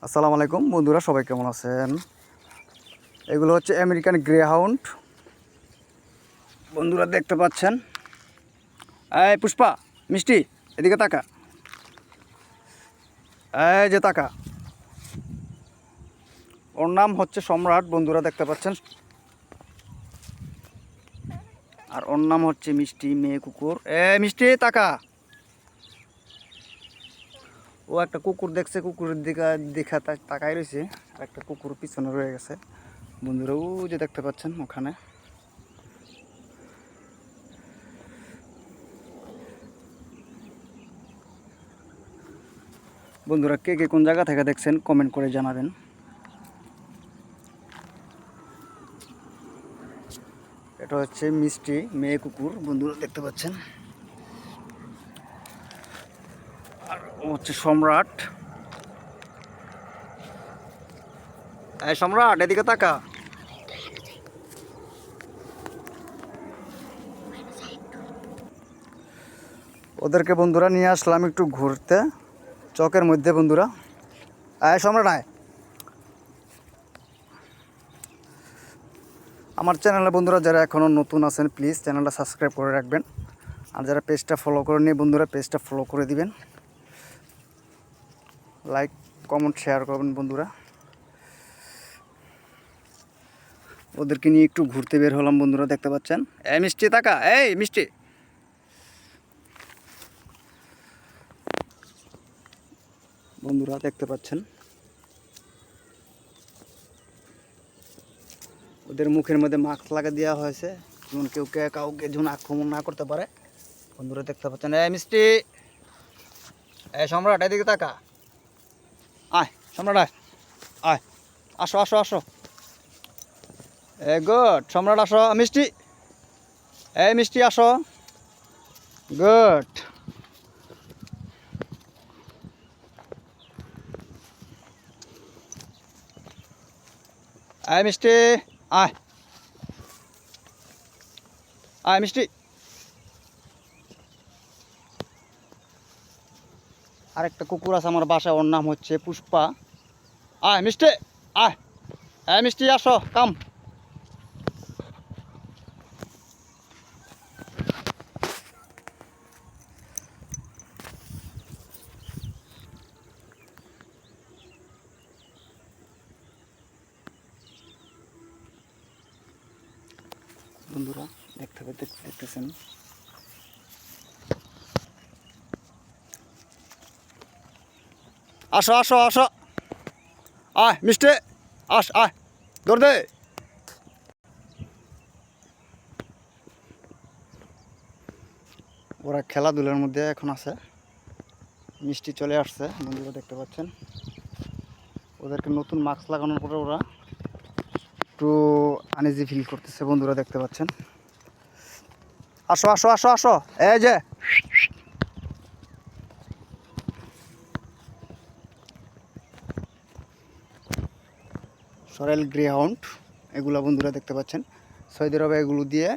আসসালামু আলাইকুম বন্ধুরা, সবাই কেমন আছেন? এগুলো হচ্ছে আমেরিকান গ্রে হাউন্ড বন্ধুরা, দেখতে পাচ্ছেন। এই পুষ্পা, মিষ্টি, এদিকে তাকা। এই যে তাকা। ওর নাম হচ্ছে সম্রাট বন্ধুরা, দেখতে পাচ্ছেন। আর ওর নাম হচ্ছে মিষ্টি, মেয়ে কুকুর। মিষ্টি তাকা। ও একটা কুকুর দেখছে, কুকুরের দিকে দেখা তাকাই রয়েছে। আর একটা কুকুর পিছনে রয়ে গেছে বন্ধুরা, ও যে দেখতে পাচ্ছেন ওখানে। বন্ধুরা, কে কে কোন জায়গা থেকে দেখছেন কমেন্ট করে জানাবেন। এটা হচ্ছে মিষ্টি, মেয়ে কুকুর বন্ধুরা, দেখতে পাচ্ছেন। আর ও হচ্ছে সম্রাট। এই সম্রাট, এদিকে তাকা। ওদেরকে বন্ধুরা নিয়ে আসলাম একটু ঘুরতে চকের মধ্যে বন্ধুরা। এই সম্রাট আয়। আমার চ্যানেলে বন্ধুরা যারা এখনও নতুন আছেন প্লিজ চ্যানেলটা সাবস্ক্রাইব করে রাখবেন। আর যারা পেজটা ফলো করে নিয়ে বন্ধুরা পেজটা ফলো করে দিবেন, লাইক কমেন্ট শেয়ার করবেন বন্ধুরা। ওদেরকে নিয়ে একটু ঘুরতে বের হলাম বন্ধুরা, দেখতে পাচ্ছেন। এই মিষ্টি তাকা, এই মিষ্টি। বন্ধুরা দেখতে পাচ্ছেন ওদের মুখের মধ্যে মাস্ক লাগা দেওয়া হয়েছে, যেমন কেউ কাউকে যেন আক্রমণ না করতে পারে বন্ধুরা, দেখতে পাচ্ছেন। এই মিষ্টি, এই সম্রাট, এদিকে তাকা। আয় সম্রাট, আয় আয়, আসো আসো আসো। গুড সম্রাট, আসো। মিষ্টি, এই মিষ্টি আসো। গুড। এই মিষ্টি, আয় আয় মিষ্টি। আরেকটা কুকুর আছে আমার বাসায়, ওর নাম হচ্ছে পুষ্পা। আয় মিষ্টি, আয়। এই মিষ্টি আসো, কাম। বন্ধুরা দেখতেছেন। আসো আসো আসো, আয় মিষ্টি, আয় দৌড় দে। ওরা খেলাধুলার মধ্যে এখন আছে। মিষ্টি চলে আসছে বন্ধুরা, দেখতে পাচ্ছেন। ওদেরকে নতুন মাস্ক লাগানোর পরে ওরা একটু আনইজি ফিল করতেছে বন্ধুরা, দেখতে পাচ্ছেন। আসো আসো আসো আসো, এই যে। সরেল গ্রে হাউন্ড এগুলো বন্ধুরা, দেখতে পাচ্ছেন। সৌদি আরবে এগুলো দিয়ে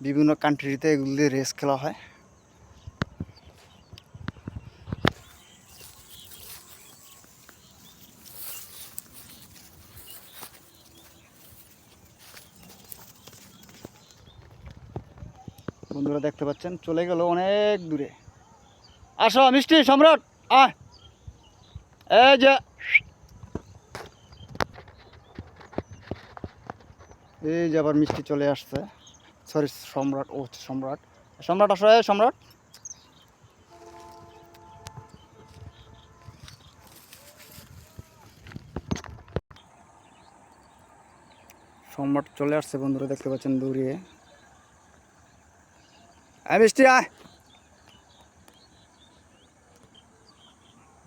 বিভিন্ন কান্ট্রিতে এগুলো দিয়ে রেস খেলা হয়। বন্ধুরা দেখতে পাচ্ছেন চলে গেল অনেক দূরে। আসো মিষ্টি, সম্রাট, আয়। এই যে, এই যে আবার মিষ্টি চলে আসছে। সরি সম্রাট, ও সম্রাট। সম্রাট আসো, এই সম্রাট। সম্রাট চলে আসছে বন্ধুরা, দেখতে পাচ্ছেন দৌড়িয়ে। আয় মিষ্টি, আয়।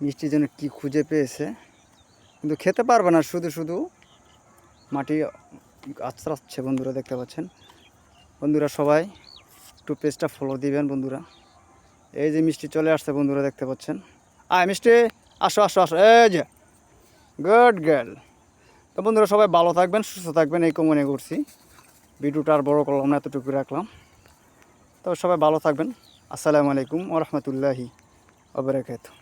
মিষ্টি যেন কি খুঁজে পেয়েছে, কিন্তু খেতে পারবে না, শুধু শুধু মাটি আছড়াচ্ছে বন্ধুরা, দেখতে পাচ্ছেন। বন্ধুরা সবাই একটু পেজটা ফলো দিবেন বন্ধুরা। এই যে মিষ্টি চলে আসছে বন্ধুরা, দেখতে পাচ্ছেন। আয় মিষ্টি, আসো আসো আসো, এই যে। Good girl. তো বন্ধুরা সবাই ভালো থাকবেন, সুস্থ থাকবেন, এই কামনা করছি। ভিডিওটা আর বড় করলাম না, এতটুকু রাখলাম। তো সবাই ভালো থাকবেন। আসসালামু আলাইকুম ওয়া রাহমাতুল্লাহি ওয়া বারাকাতুহু।